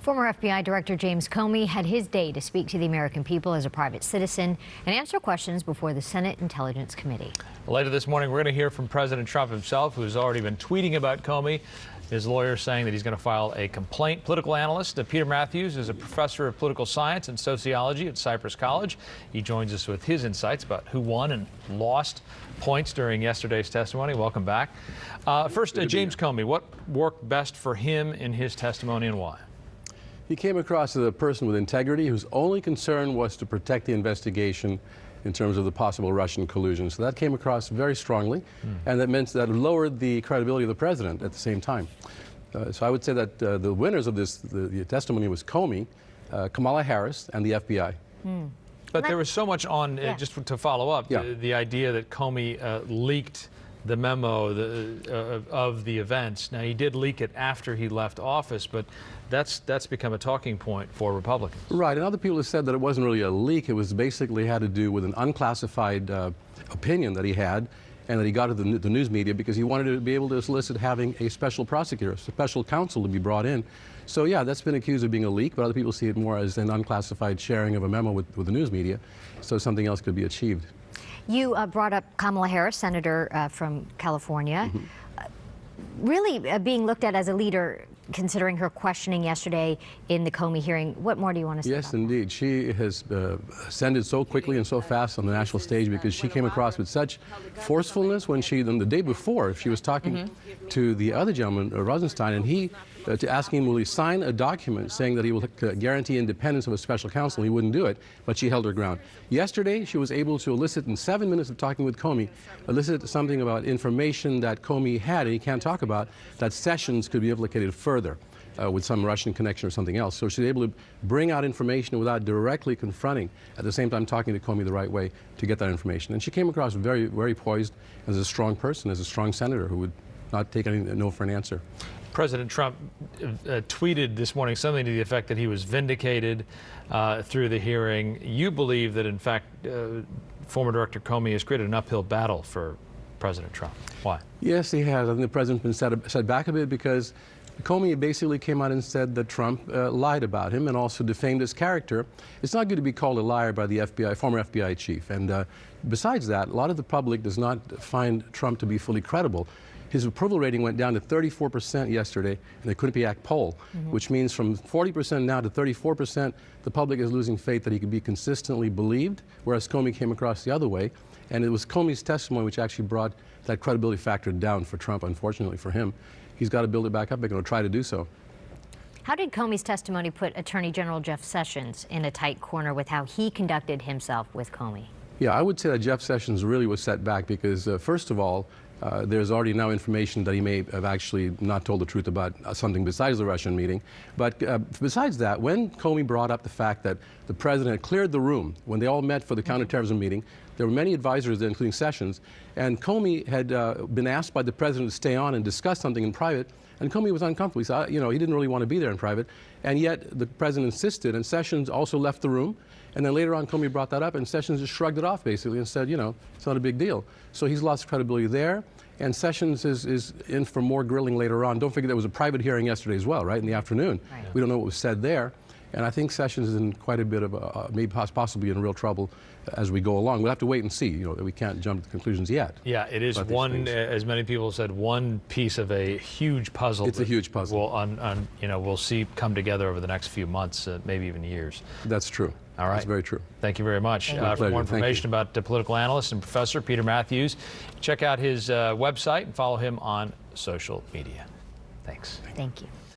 Former FBI Director James Comey had his day to speak to the American people as a private citizen and answer questions before the Senate Intelligence Committee. Later this morning, we're going to hear from President Trump himself, who's already been tweeting about Comey. His lawyer saying that he's going to file a complaint. Political analyst Peter Mathews is a professor of political science and sociology at Cypress College. He joins us with his insights about who won and lost points during yesterday's testimony. Welcome back. First, James Comey, what worked best for him in his testimony and why? He came across as a person with integrity whose only concern was to protect the investigation in terms of the possible Russian collusion. So that came across very strongly, and that meant that it lowered the credibility of the president at the same time. So I would say that the winners of the testimony was Comey, Kamala Harris, and the FBI. But there was so much on, just to follow up, the idea that Comey leaked the memo of the events. Now, he did leak it after he left office, but that's become a talking point for Republicans. Right, and other people have said that it wasn't really a leak. It was basically had to do with an unclassified opinion that he had, and that he got to the news media because he wanted to be able to solicit having a special prosecutor, a special counsel to be brought in. So yeah, that's been accused of being a leak, but other people see it more as an unclassified sharing of a memo with the news media, so something else could be achieved. You brought up Kamala Harris, Senator from California, really being looked at as a leader, considering her questioning yesterday in the Comey hearing. What more do you want to say? Yes, indeed. She has ascended so quickly and so fast on the national stage because she came across with such forcefulness when the day before, she was talking to the other gentleman, Rosenstein, and he, to ask him, will he sign a document saying that he will guarantee independence of a special counsel. He wouldn't do it, but she held her ground. Yesterday, she was able to elicit, in 7 minutes of talking with Comey, elicit something about information that Comey had, and he can't talk about, that Sessions could be implicated further with some Russian connection or something else. So she's able to bring out information without directly confronting, at the same time talking to Comey the right way to get that information. And she came across very, very poised as a strong person, as a strong senator who would not take any no for an answer. President Trump tweeted this morning something to the effect that he was vindicated through the hearing. You believe that, in fact, former Director Comey has created an uphill battle for President Trump. Why? Yes, he has. I think the president's been set back a bit because Comey basically came out and said that Trump lied about him and also defamed his character. It's not good to be called a liar by the FBI, former FBI chief. And besides that, a lot of the public does not find Trump to be fully credible. His approval rating went down to 34% yesterday in the Quinnipiac poll, which means from 40% now to 34%, the public is losing faith that he could be consistently believed, whereas Comey came across the other way. And it was Comey's testimony which actually brought that credibility factor down for Trump, unfortunately for him. He's got to build it back up. They're going to try to do so. How did Comey's testimony put Attorney General Jeff Sessions in a tight corner with how he conducted himself with Comey? Yeah, I would say that Jeff Sessions really was set back because, first of all, there's already now information that he may have actually not told the truth about something besides the Russian meeting. But besides that, when Comey brought up the fact that the president had cleared the room when they all met for the counterterrorism meeting, there were many advisors there, including Sessions, and Comey had been asked by the president to stay on and discuss something in private, and Comey was uncomfortable. He said, he didn't really want to be there in private, and yet the president insisted, and Sessions also left the room. And then later on, Comey brought that up, and Sessions just shrugged it off, basically, and said, it's not a big deal. So he's lost credibility there, and Sessions is in for more grilling later on. Don't forget there was a private hearing yesterday as well, right, in the afternoon. Right. We don't know what was said there. And I think Sessions is in quite a bit of, maybe possibly in real trouble as we go along. We'll have to wait and see. We can't jump to conclusions yet. Yeah, it is one, as many people have said, one piece of a huge puzzle. It's a huge puzzle. We'll see come together over the next few months, maybe even years. That's true. All right. That's very true. Thank you very much. For more information about the political analyst and professor Peter Mathews, check out his website and follow him on social media. Thanks. Thank you.